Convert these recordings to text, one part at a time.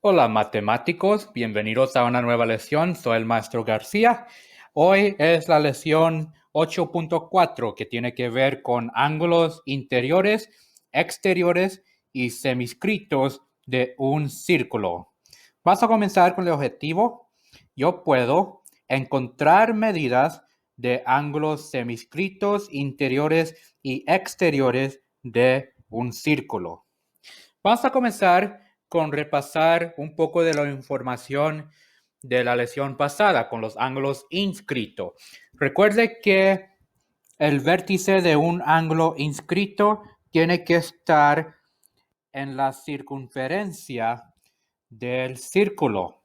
Hola matemáticos, bienvenidos a una nueva lección. Soy el maestro García. Hoy es la lección 8.4 que tiene que ver con ángulos interiores, exteriores y semiscritos de un círculo. Vamos a comenzar con el objetivo. Yo puedo encontrar medidas de ángulos semiscritos interiores y exteriores de un círculo. Vamos a comenzar con repasar un poco de la información de la lección pasada con los ángulos inscritos. Recuerde que el vértice de un ángulo inscrito tiene que estar en la circunferencia del círculo.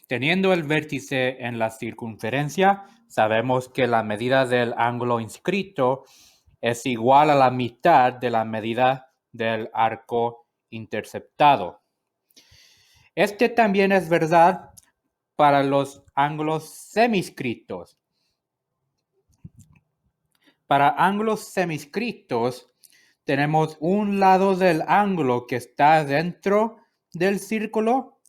Teniendo el vértice en la circunferencia, sabemos que la medida del ángulo inscrito es igual a la mitad de la medida del arco interceptado. Este también es verdad para los ángulos semiscritos. Para ángulos semiscritos, tenemos un lado del ángulo que está dentro del círculo,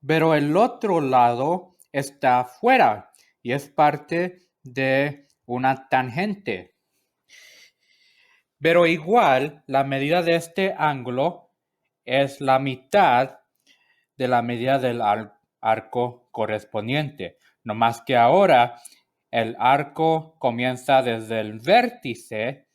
pero el otro lado está fuera y es parte de una tangente. Pero igual, la medida de este ángulo es la mitad de la medida del arco correspondiente. No más que ahora el arco comienza desde el vértice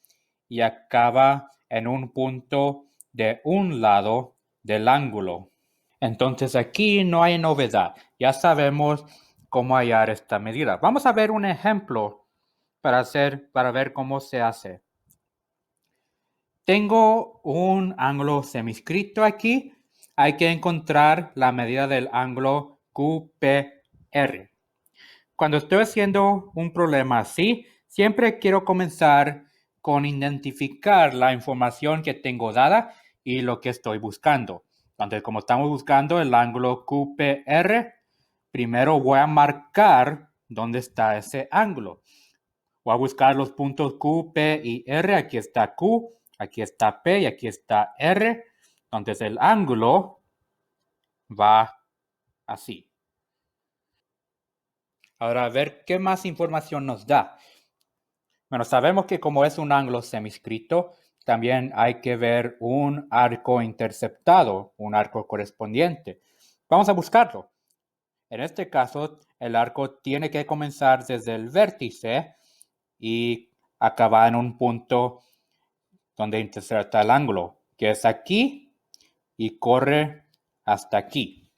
y acaba en un punto de un lado del ángulo. Entonces aquí no hay novedad. Ya sabemos cómo hallar esta medida. Vamos a ver un ejemplo para ver cómo se hace. Tengo un ángulo semiscrito aquí. Hay que encontrar la medida del ángulo QPR. Cuando estoy haciendo un problema así, siempre quiero comenzar con identificar la información que tengo dada y lo que estoy buscando. Entonces, como estamos buscando el ángulo QPR, primero voy a marcar dónde está ese ángulo. Voy a buscar los puntos Q, P y R. Aquí está Q, aquí está P y aquí está R. Entonces el ángulo va así. Ahora a ver qué más información nos da. Bueno, sabemos que como es un ángulo semiscrito, también hay que ver un arco interceptado, un arco correspondiente. Vamos a buscarlo. En este caso, el arco tiene que comenzar desde el vértice y acabar en un punto donde intercepta el ángulo, que es aquí y corre hasta aquí.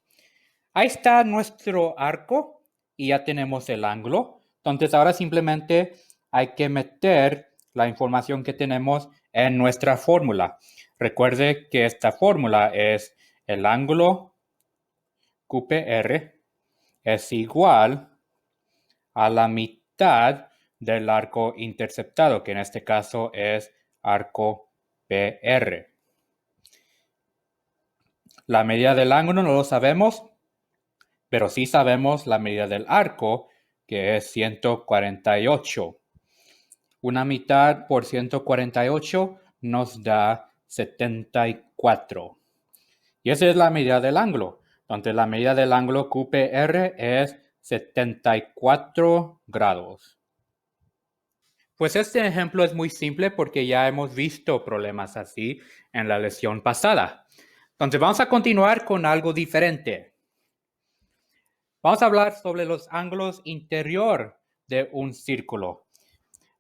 Ahí está nuestro arco y ya tenemos el ángulo. Entonces ahora simplemente hay que meter la información que tenemos en nuestra fórmula. Recuerde que esta fórmula es el ángulo QPR es igual a la mitad del arco interceptado, que en este caso es arco PR. La medida del ángulo no lo sabemos, pero sí sabemos la medida del arco, que es 148. Una mitad por 148 nos da 74. Y esa es la medida del ángulo. Entonces la medida del ángulo QPR es 74 grados. Pues este ejemplo es muy simple porque ya hemos visto problemas así en la lección pasada. Entonces vamos a continuar con algo diferente. Vamos a hablar sobre los ángulos interior de un círculo.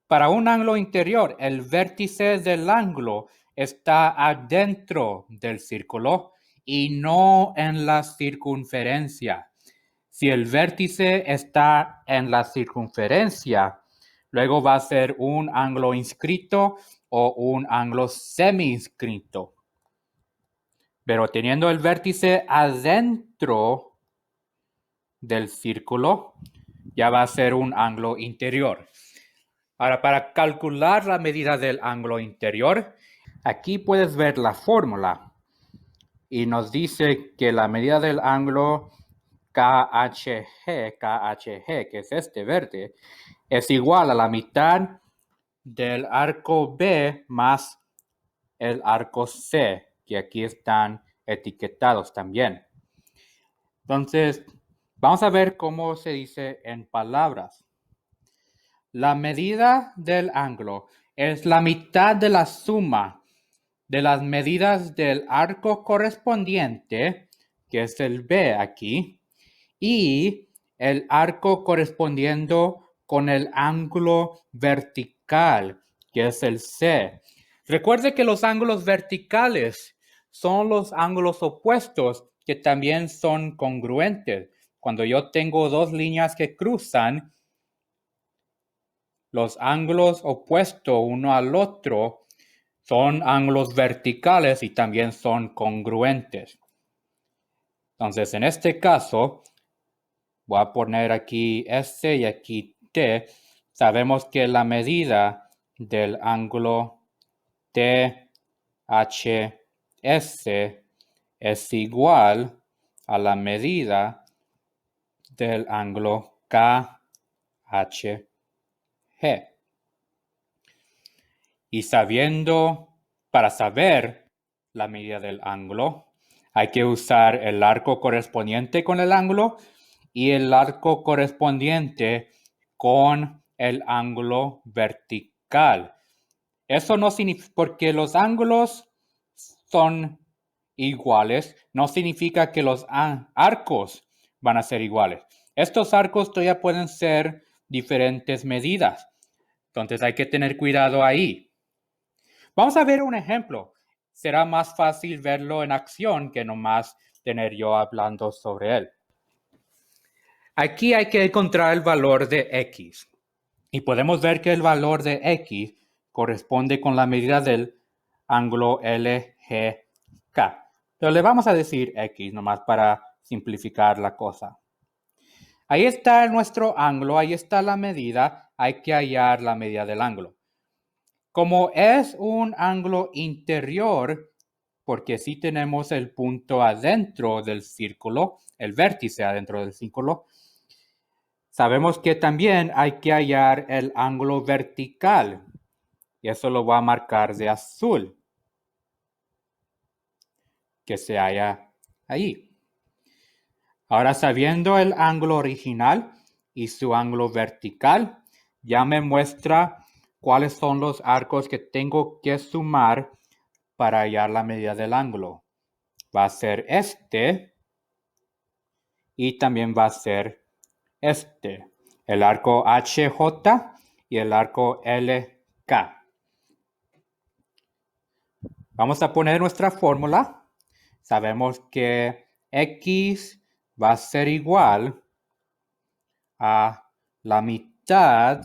Para un ángulo interior, el vértice del ángulo está adentro del círculo y no en la circunferencia. Si el vértice está en la circunferencia, luego va a ser un ángulo inscrito o un ángulo semi-inscrito. Pero teniendo el vértice adentro del círculo, ya va a ser un ángulo interior. Ahora, para calcular la medida del ángulo interior, aquí puedes ver la fórmula y nos dice que la medida del ángulo KHG, que es este verde, es igual a la mitad del arco B más el arco C, que aquí están etiquetados también. Entonces, vamos a ver cómo se dice en palabras. La medida del ángulo es la mitad de la suma de las medidas del arco correspondiente, que es el B aquí, y el arco correspondiendo con el ángulo vertical, que es el C. Recuerde que los ángulos verticales son los ángulos opuestos que también son congruentes. Cuando yo tengo dos líneas que cruzan, los ángulos opuestos uno al otro son ángulos verticales y también son congruentes. Entonces, en este caso, voy a poner aquí S y aquí T. Sabemos que la medida del ángulo THS es igual a la medida del ángulo KHG. Y para saber la medida del ángulo, hay que usar el arco correspondiente con el ángulo y el arco correspondiente con el ángulo vertical. Eso no significa, porque los ángulos son iguales, no significa que los arcos van a ser iguales. Estos arcos todavía pueden ser diferentes medidas. Entonces hay que tener cuidado ahí. Vamos a ver un ejemplo. Será más fácil verlo en acción que nomás tener yo hablando sobre él. Aquí hay que encontrar el valor de x. Y podemos ver que el valor de x corresponde con la medida del ángulo LGK. Pero le vamos a decir x nomás para simplificar la cosa. Ahí está nuestro ángulo, ahí está la medida. Hay que hallar la medida del ángulo. Como es un ángulo interior, porque sí tenemos el punto adentro del círculo, el vértice adentro del círculo, sabemos que también hay que hallar el ángulo vertical. Y eso lo voy a marcar de azul, que se halla ahí. Ahora, sabiendo el ángulo original y su ángulo vertical, ya me muestra cuáles son los arcos que tengo que sumar para hallar la medida del ángulo. Va a ser este y también va a ser este, el arco HJ y el arco LK. Vamos a poner nuestra fórmula. Sabemos que X va a ser igual a la mitad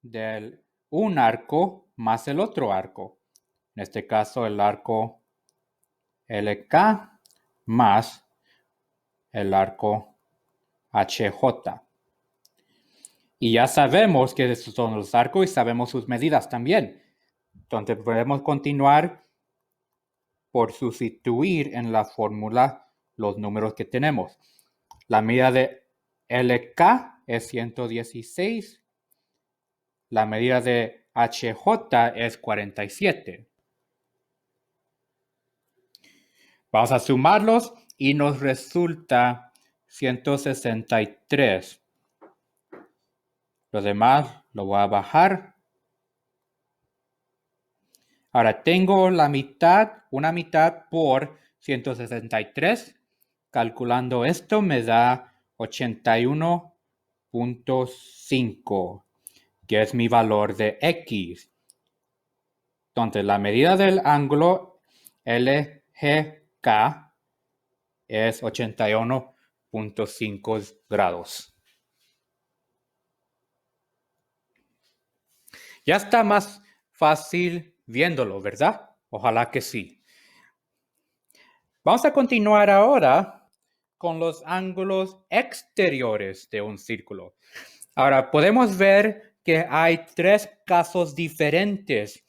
del un arco más el otro arco. En este caso, el arco LK más el arco HJ. Y ya sabemos que estos son los arcos y sabemos sus medidas también. Entonces podemos continuar por sustituir en la fórmula los números que tenemos. La medida de LK es 116. La medida de HJ es 47. Vamos a sumarlos y nos resulta 163. Lo demás lo voy a bajar. Ahora tengo la mitad, una mitad por 163. Calculando esto me da 81.5, que es mi valor de X. Entonces la medida del ángulo LGK es 81.5 grados. Ya está más fácil viéndolo, ¿verdad? Ojalá que sí. Vamos a continuar ahora con los ángulos exteriores de un círculo. Ahora, podemos ver que hay tres casos diferentes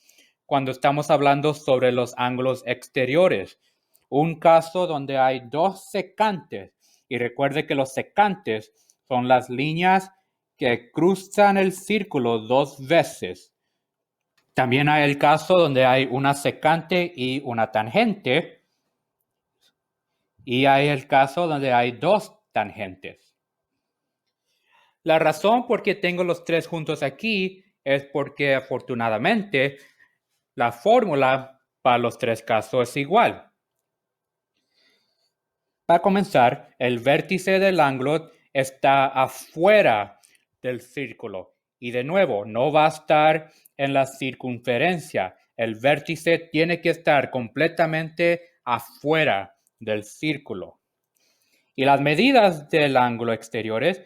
cuando estamos hablando sobre los ángulos exteriores. Un caso donde hay dos secantes, y recuerde que los secantes son las líneas que cruzan el círculo dos veces. También hay el caso donde hay una secante y una tangente. Y hay el caso donde hay dos tangentes. La razón por qué tengo los tres juntos aquí es porque afortunadamente la fórmula para los tres casos es igual. Para comenzar, el vértice del ángulo está afuera del círculo y de nuevo no va a estar en la circunferencia. El vértice tiene que estar completamente afuera del círculo. Y las medidas del ángulo exteriores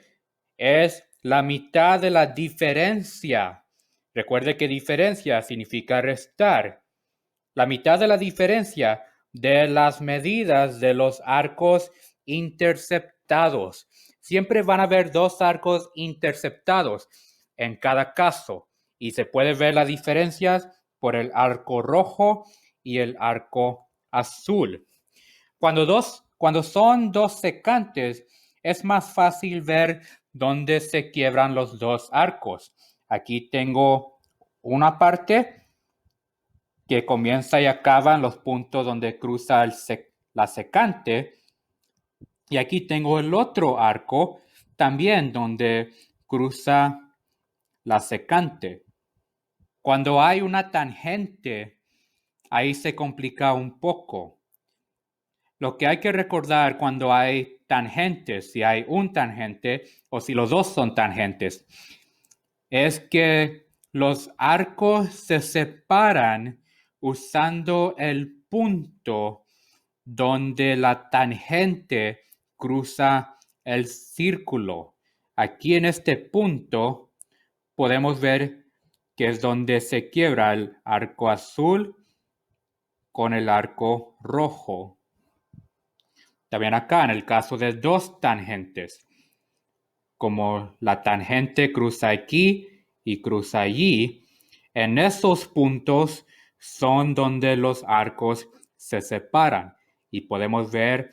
es la mitad de la diferencia. Recuerde que diferencia significa restar. La mitad de la diferencia de las medidas de los arcos interceptados. Siempre van a haber dos arcos interceptados en cada caso y se puede ver las diferencias por el arco rojo y el arco azul. Cuando son dos secantes, es más fácil ver dónde se quiebran los dos arcos. Aquí tengo una parte que comienza y acaba en los puntos donde cruza la secante. Y aquí tengo el otro arco también donde cruza la secante. Cuando hay una tangente, ahí se complica un poco. Lo que hay que recordar cuando hay tangentes, si hay un tangente o si los dos son tangentes, es que los arcos se separan usando el punto donde la tangente cruza el círculo. Aquí en este punto podemos ver que es donde se quiebra el arco azul con el arco rojo. También acá en el caso de dos tangentes, como la tangente cruza aquí y cruza allí, en esos puntos son donde los arcos se separan y podemos ver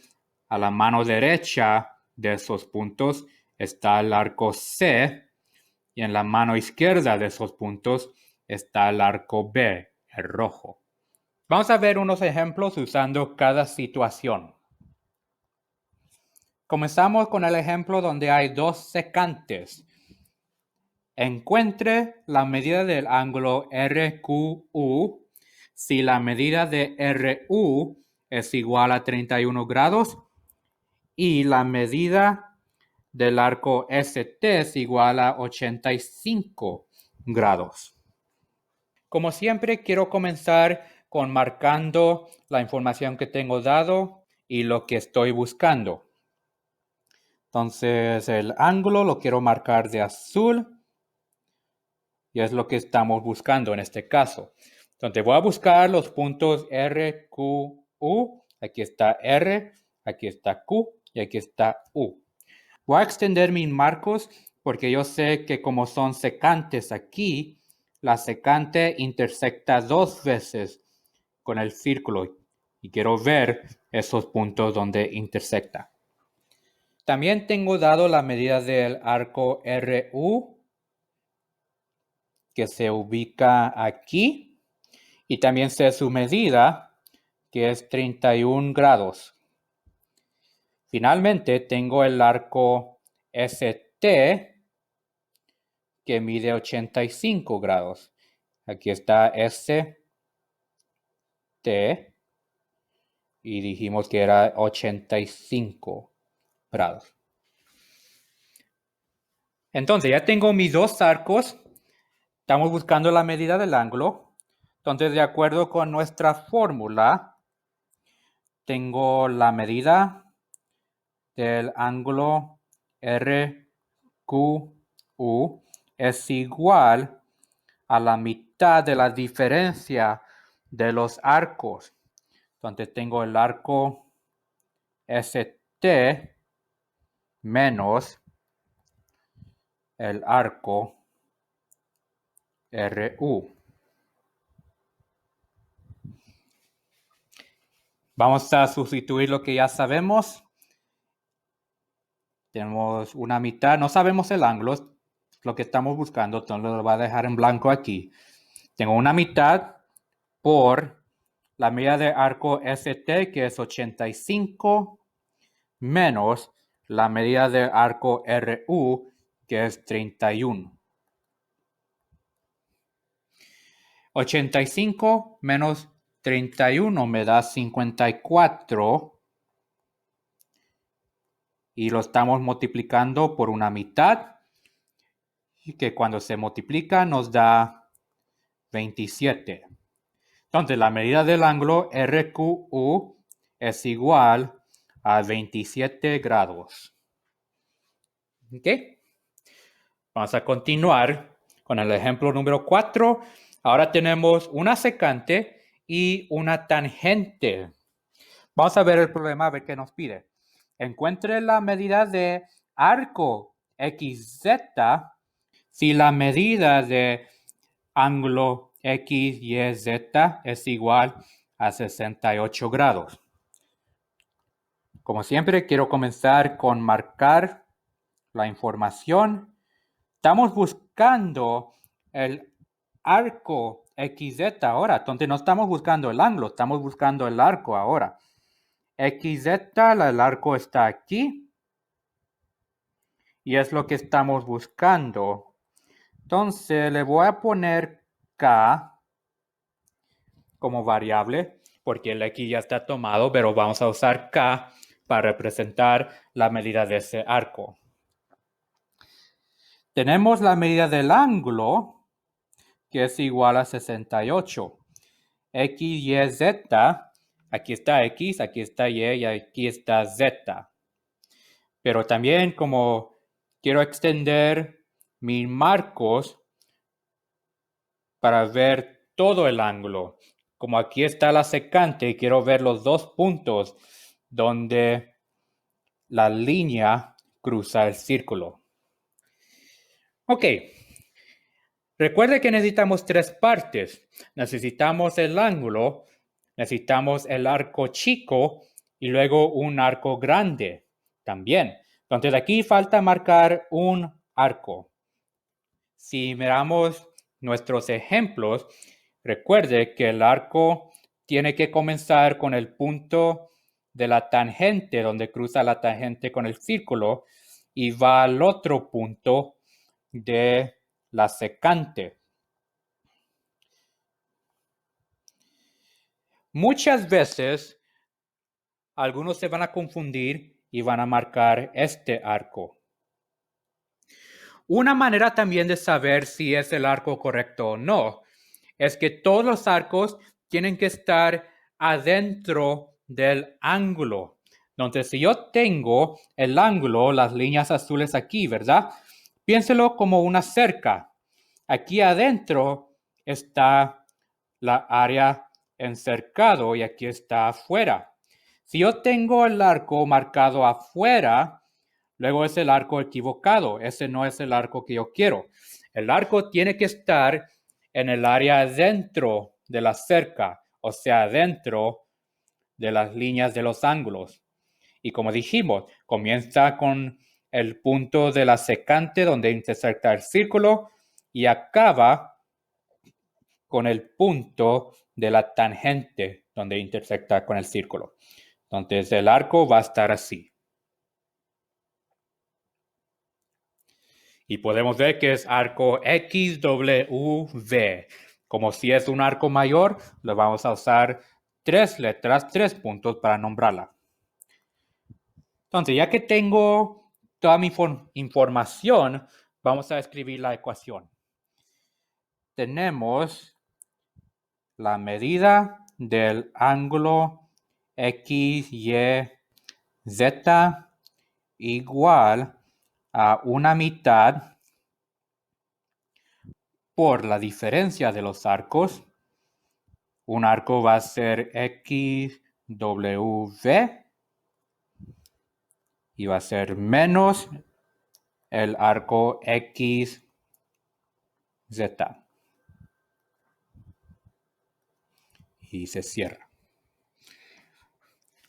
a la mano derecha de esos puntos está el arco C y en la mano izquierda de esos puntos está el arco B, el rojo. Vamos a ver unos ejemplos usando cada situación. Comenzamos con el ejemplo donde hay dos secantes. Encuentre la medida del ángulo RQU si la medida de RU es igual a 31 grados y la medida del arco ST es igual a 85 grados. Como siempre, quiero comenzar con marcando la información que tengo dado y lo que estoy buscando. Entonces, el ángulo lo quiero marcar de azul y es lo que estamos buscando en este caso. Entonces, voy a buscar los puntos R, Q, U. Aquí está R, aquí está Q y aquí está U. Voy a extender mis marcos porque yo sé que como son secantes aquí, la secante intersecta dos veces con el círculo y quiero ver esos puntos donde intersecta. También tengo dado la medida del arco RU que se ubica aquí y también sé su medida que es 31 grados. Finalmente tengo el arco ST que mide 85 grados. Aquí está ST y dijimos que era 85 grados. Entonces ya tengo mis dos arcos. Estamos buscando la medida del ángulo. Entonces, de acuerdo con nuestra fórmula, tengo la medida del ángulo RQU es igual a la mitad de la diferencia de los arcos. Entonces tengo el arco ST menos el arco RU. Vamos a sustituir lo que ya sabemos. Tenemos una mitad, no sabemos el ángulo, lo que estamos buscando, entonces lo voy a dejar en blanco aquí. Tengo una mitad por la medida de arco ST, que es 85 menos la medida del arco RU, que es 31. 85 menos 31 me da 54 y lo estamos multiplicando por una mitad, y que cuando se multiplica nos da 27. Entonces la medida del ángulo RQU es igual a 27 grados. ¿Ok? Vamos a continuar con el ejemplo número 4. Ahora tenemos una secante y una tangente. Vamos a ver el problema, a ver qué nos pide. Encuentre la medida de arco XZ si la medida de ángulo XYZ es igual a 68 grados. Como siempre, quiero comenzar con marcar la información. Estamos buscando el arco XZ ahora, entonces no estamos buscando el ángulo, estamos buscando el arco ahora. XZ, el arco está aquí y es lo que estamos buscando. Entonces le voy a poner K como variable porque el X ya está tomado, pero vamos a usar K para representar la medida de ese arco. Tenemos la medida del ángulo, que es igual a 68. X, Y, Z, aquí está X, aquí está Y y aquí está Z. Pero también como quiero extender mis marcos para ver todo el ángulo. Como aquí está la secante, quiero ver los dos puntos donde la línea cruza el círculo. Ok. Recuerde que necesitamos tres partes. Necesitamos el ángulo, necesitamos el arco chico y luego un arco grande también. Entonces aquí falta marcar un arco. Si miramos nuestros ejemplos, recuerde que el arco tiene que comenzar con el punto de la tangente, donde cruza la tangente con el círculo, y va al otro punto de la secante. Muchas veces algunos se van a confundir y van a marcar este arco. Una manera también de saber si es el arco correcto o no es que todos los arcos tienen que estar adentro del ángulo. Entonces, si yo tengo el ángulo, las líneas azules aquí, ¿verdad? Piénselo como una cerca. Aquí adentro está la área encercado y aquí está afuera. Si yo tengo el arco marcado afuera, luego es el arco equivocado. Ese no es el arco que yo quiero. El arco tiene que estar en el área dentro de la cerca, o sea, dentro de las líneas de los ángulos. Y como dijimos, comienza con el punto de la secante donde intersecta el círculo y acaba con el punto de la tangente donde intersecta con el círculo. Entonces el arco va a estar así. Y podemos ver que es arco XWV. Como si es un arco mayor, lo vamos a usar 3 letras, 3 puntos para nombrarla. Entonces, ya que tengo toda mi información, vamos a escribir la ecuación. Tenemos la medida del ángulo XYZ igual a una mitad por la diferencia de los arcos. Un arco va a ser XW y va a ser menos el arco XZ. Y se cierra.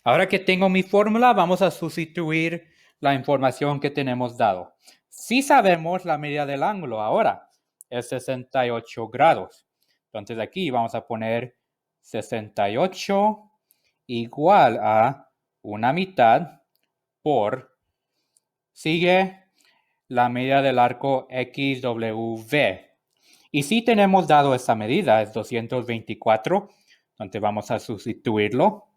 Ahora que tengo mi fórmula, vamos a sustituir la información que tenemos dado. Si sabemos la medida del ángulo ahora, es 68 grados. Entonces aquí vamos a poner 68 igual a una mitad por, sigue la medida del arco XW. Y si tenemos dado esa medida, es 224, entonces vamos a sustituirlo.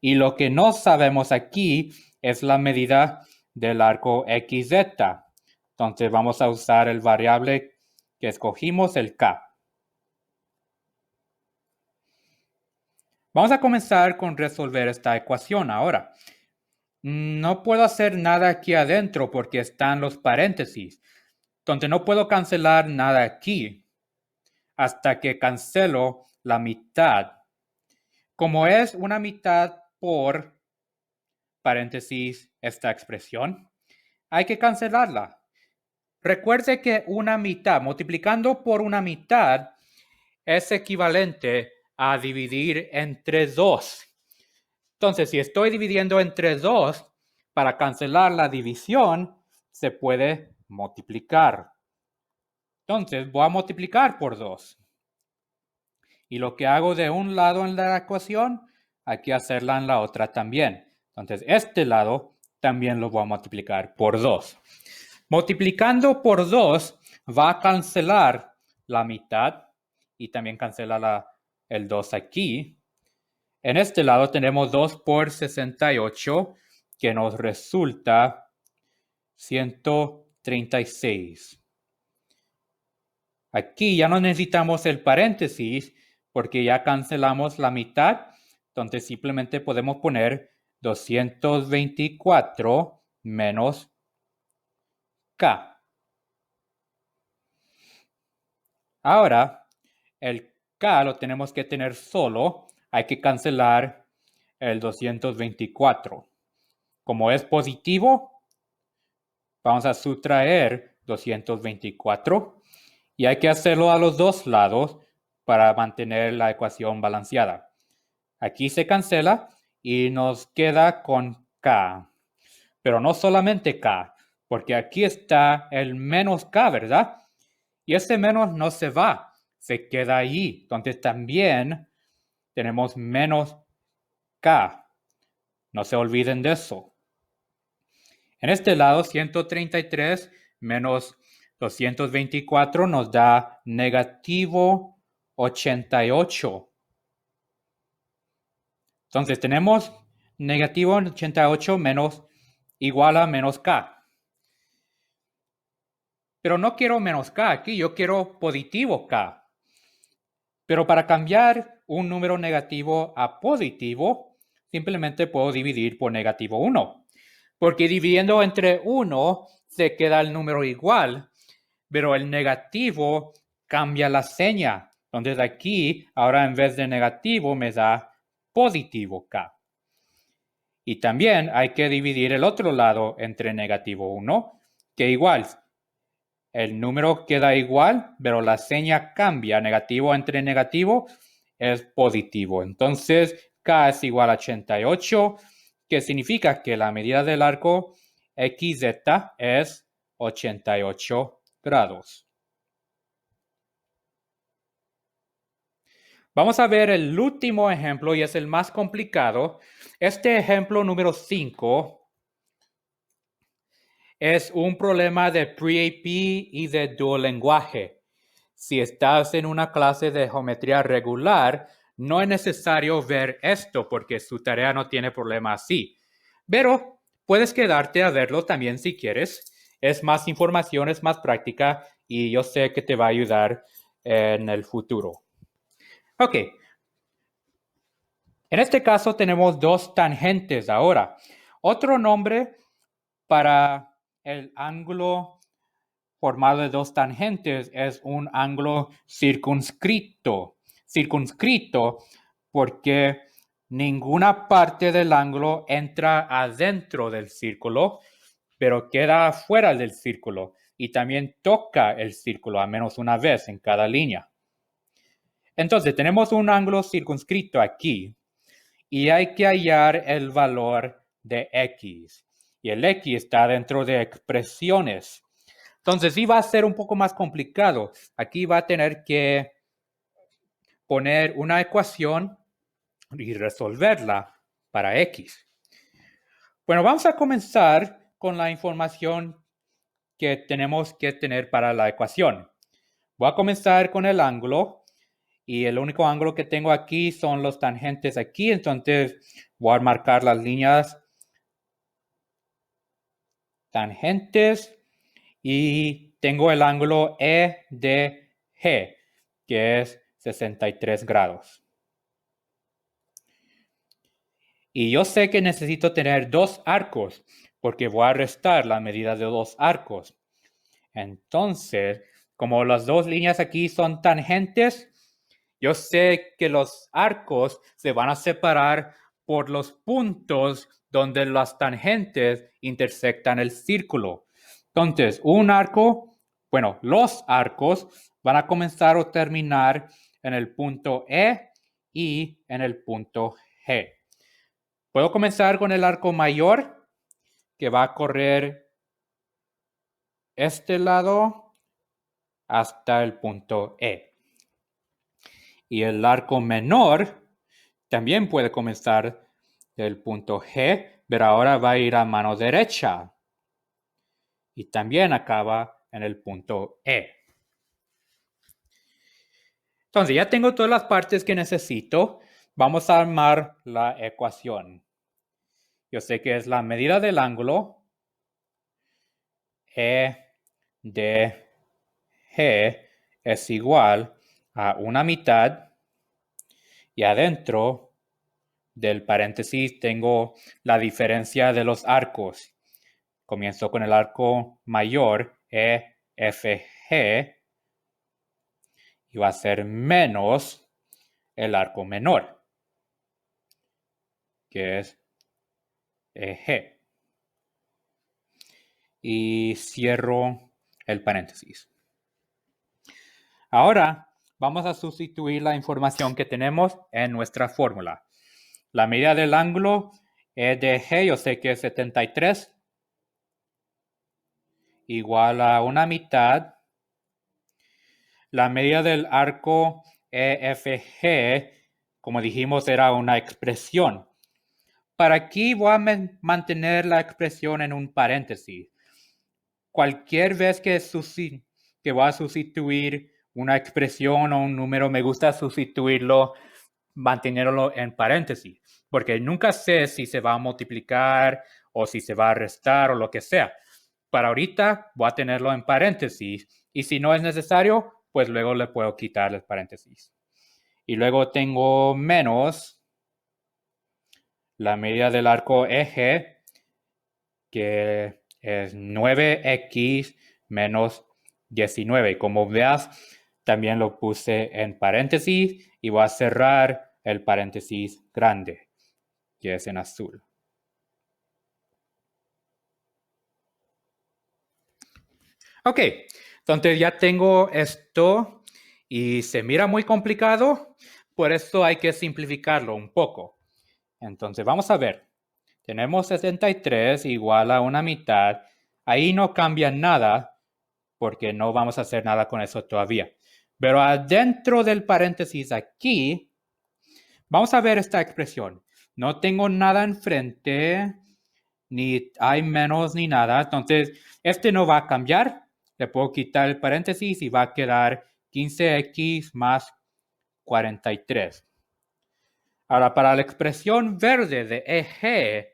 Y lo que no sabemos aquí es la medida del arco XZ. Entonces vamos a usar el variable que escogimos, el K. Vamos a comenzar con resolver esta ecuación ahora. No puedo hacer nada aquí adentro porque están los paréntesis. Entonces no puedo cancelar nada aquí hasta que cancelo la mitad. Como es una mitad por paréntesis esta expresión, hay que cancelarla. Recuerde que una mitad, multiplicando por una mitad, es equivalente a dividir entre 2. Entonces, si estoy dividiendo entre 2, para cancelar la división, se puede multiplicar. Entonces, voy a multiplicar por 2. Y lo que hago de un lado en la ecuación, hay que hacerla en la otra también. Entonces, este lado también lo voy a multiplicar por 2. Multiplicando por 2 va a cancelar la mitad y también cancela el 2 aquí. En este lado tenemos 2 por 68, que nos resulta 136. Aquí ya no necesitamos el paréntesis porque ya cancelamos la mitad. Entonces simplemente podemos poner 224 menos K. Ahora, el K lo tenemos que tener solo. Hay que cancelar el 224. Como es positivo, vamos a sustraer 224. Y hay que hacerlo a los dos lados para mantener la ecuación balanceada. Aquí se cancela y nos queda con K. Pero no solamente K, porque aquí está el menos K, ¿verdad? Y ese menos no se va, se queda allí. Entonces también tenemos menos K. No se olviden de eso. En este lado, 133 menos 224 nos da negativo 88. Entonces tenemos negativo 88 menos igual a menos K. Pero no quiero menos K aquí, yo quiero positivo K. Pero para cambiar un número negativo a positivo, simplemente puedo dividir por negativo 1. Porque dividiendo entre 1 se queda el número igual, pero el negativo cambia la seña. Entonces aquí, ahora en vez de negativo, me da positivo K. Y también hay que dividir el otro lado entre negativo 1, que igual, el número queda igual, pero la seña cambia. Negativo entre negativo es positivo. Entonces, K es igual a 88, que significa que la medida del arco XZ es 88 grados. Vamos a ver el último ejemplo y es el más complicado. Este ejemplo número 5 es un problema de Pre-AP y de Duolenguaje. Si estás en una clase de geometría regular, no es necesario ver esto porque su tarea no tiene problema así. Pero puedes quedarte a verlo también si quieres. Es más información, es más práctica y yo sé que te va a ayudar en el futuro. Ok. En este caso tenemos dos tangentes ahora. Otro nombre para el ángulo formado de dos tangentes es un ángulo circunscrito. Circunscrito porque ninguna parte del ángulo entra adentro del círculo, pero queda fuera del círculo y también toca el círculo al menos una vez en cada línea. Entonces tenemos un ángulo circunscrito aquí y hay que hallar el valor de x. Y el x está dentro de expresiones. Entonces sí va a ser un poco más complicado. Aquí va a tener que poner una ecuación y resolverla para x. Bueno, vamos a comenzar con la información que tenemos que tener para la ecuación. Voy a comenzar con el ángulo y el único ángulo que tengo aquí son los tangentes aquí, entonces voy a marcar las líneas tangentes y tengo el ángulo EDG, que es 63 grados. Y yo sé que necesito tener dos arcos porque voy a restar la medida de dos arcos. Entonces, como las dos líneas aquí son tangentes, yo sé que los arcos se van a separar por los puntos donde las tangentes intersectan el círculo. Entonces, los arcos van a comenzar o terminar en el punto E y en el punto G. Puedo comenzar con el arco mayor, que va a correr este lado hasta el punto E. Y el arco menor también puede comenzar del punto G, pero ahora va a ir a mano derecha. Y también acaba en el punto E. Entonces, ya tengo todas las partes que necesito. Vamos a armar la ecuación. Yo sé que es la medida del ángulo E de G es igual a una mitad y adentro del paréntesis tengo la diferencia de los arcos. Comienzo con el arco mayor EFG y va a ser menos el arco menor, que es EG. Y cierro el paréntesis. Ahora vamos a sustituir la información que tenemos en nuestra fórmula. La medida del ángulo EDG, yo sé que es 73, igual a una mitad. La medida del arco EFG, como dijimos, era una expresión. Para aquí voy a mantener la expresión en un paréntesis. Cualquier vez que voy a sustituir una expresión o un número, me gusta sustituirlo, mantenerlo en paréntesis, porque nunca sé si se va a multiplicar o si se va a restar o lo que sea. Para ahorita voy a tenerlo en paréntesis y si no es necesario, pues luego le puedo quitar el paréntesis. Y luego tengo menos la medida del arco eje, que es 9x menos 19. Como veas, también lo puse en paréntesis y voy a cerrar el paréntesis grande, que es en azul. Ok, entonces ya tengo esto y se mira muy complicado, por eso hay que simplificarlo un poco. Entonces vamos a ver. Tenemos 63 igual a una mitad. Ahí no cambia nada porque no vamos a hacer nada con eso todavía. Pero adentro del paréntesis aquí, vamos a ver esta expresión. No tengo nada enfrente, ni hay menos ni nada. Entonces, este no va a cambiar. Le puedo quitar el paréntesis y va a quedar 15x más 43. Ahora, para la expresión verde de EG,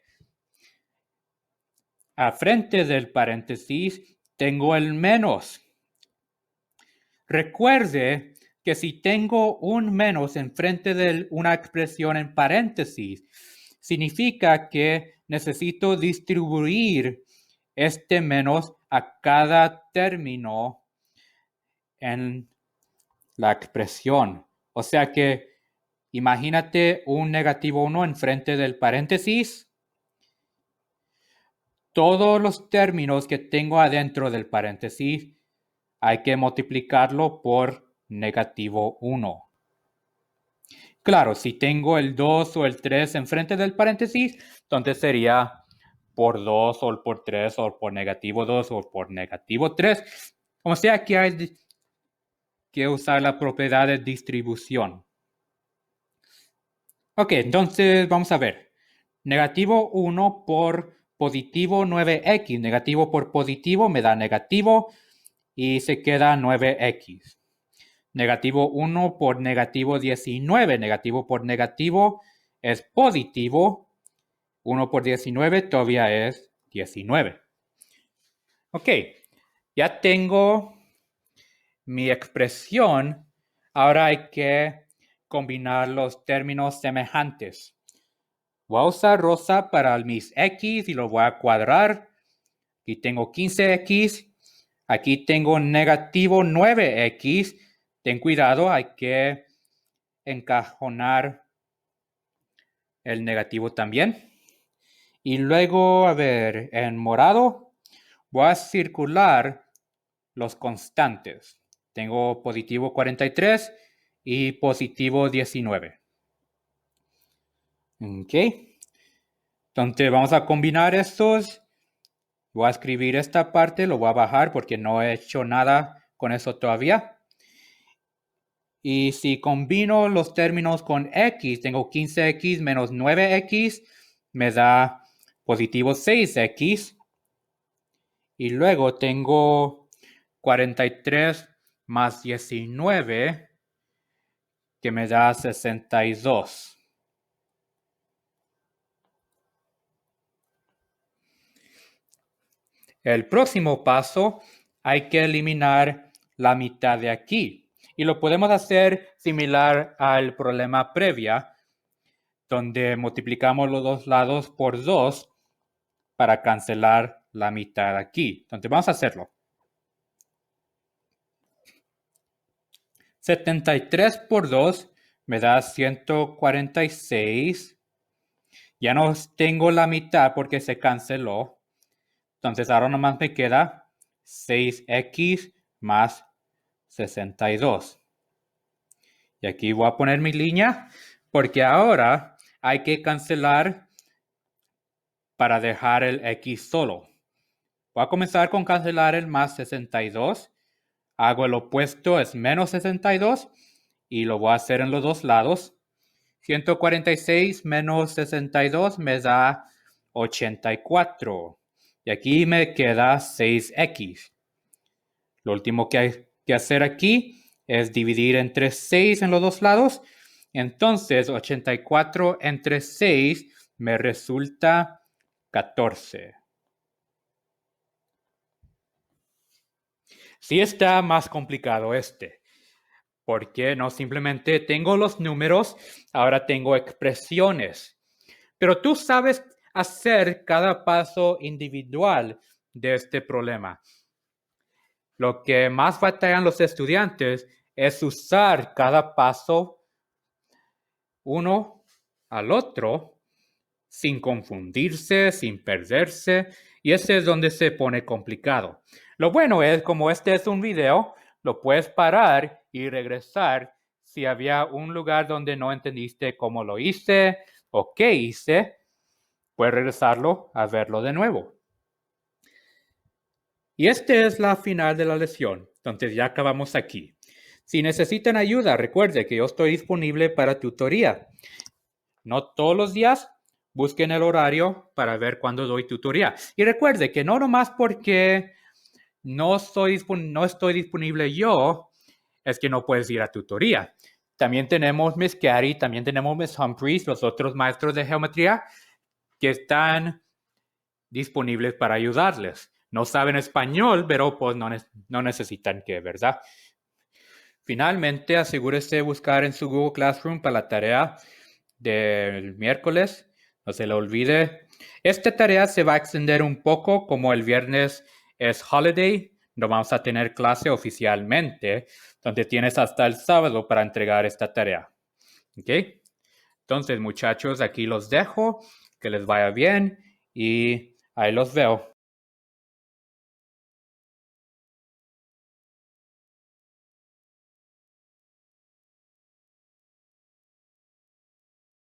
a frente del paréntesis tengo el menos. Recuerde que si tengo un menos enfrente de una expresión en paréntesis, significa que necesito distribuir este menos a cada término en la expresión. O sea que imagínate un negativo 1 enfrente del paréntesis. Todos los términos que tengo adentro del paréntesis hay que multiplicarlo por negativo 1. Claro, si tengo el 2 o el 3 enfrente del paréntesis, entonces sería por 2 o por 3 o por negativo 2 o por negativo 3. O sea que hay que usar la propiedad de distribución. Ok, entonces vamos a ver. Negativo 1 por positivo 9x. Negativo por positivo me da negativo y se queda 9x. Negativo 1 por negativo 19. Negativo por negativo es positivo. 1 por 19 todavía es 19. Ok, ya tengo mi expresión. Ahora hay que combinar los términos semejantes. Voy a usar rosa para mis x y lo voy a cuadrar. Aquí tengo 15x. Aquí tengo negativo 9x. Ten cuidado, hay que encajonar el negativo también. Y luego, a ver, en morado voy a circular los constantes. Tengo positivo 43 y positivo 19. Ok. Entonces vamos a combinar estos. Voy a escribir esta parte, lo voy a bajar porque no he hecho nada con eso todavía. Y si combino los términos con x, tengo 15x menos 9x, me da positivo 6x. Y luego tengo 43 más 19, que me da 62. El próximo paso, hay que eliminar la mitad de aquí. Y lo podemos hacer similar al problema previo, donde multiplicamos los dos lados por 2 para cancelar la mitad aquí. Entonces vamos a hacerlo. 73 por 2 me da 146. Ya no tengo la mitad porque se canceló. Entonces ahora nomás me queda 6x más 62. Y aquí voy a poner mi línea porque ahora hay que cancelar para dejar el x solo. Voy a comenzar con cancelar el más 62. Hago el opuesto, es menos 62. Y lo voy a hacer en los dos lados. 146 menos 62 me da 84. Y aquí me queda 6x. Lo último que hay que hacer aquí es dividir entre 6 en los dos lados. Entonces, 84 entre 6 me resulta 14. Sí está más complicado este, porque no simplemente tengo los números, ahora tengo expresiones. Pero tú sabes hacer cada paso individual de este problema. Lo que más batallan los estudiantes es usar cada paso uno al otro sin confundirse, sin perderse, y ese es donde se pone complicado. Lo bueno es, como este es un video, lo puedes parar y regresar si había un lugar donde no entendiste cómo lo hice o qué hice, puedes regresarlo a verlo de nuevo. Y esta es la final de la lección, entonces ya acabamos aquí. Si necesitan ayuda, recuerde que yo estoy disponible para tutoría. No todos los días, busquen el horario para ver cuándo doy tutoría. Y recuerde que no nomás porque no estoy disponible yo, es que no puedes ir a tutoría. También tenemos Miss Gary, también tenemos Miss Humphreys, los otros maestros de geometría que están disponibles para ayudarles. No saben español, pero pues no necesitan que, ¿verdad? Finalmente, asegúrese de buscar en su Google Classroom para la tarea del miércoles. No se le olvide. Esta tarea se va a extender un poco, como el viernes es holiday. No vamos a tener clase oficialmente, donde tienes hasta el sábado para entregar esta tarea. ¿Ok? Entonces, muchachos, aquí los dejo. Que les vaya bien y ahí los veo.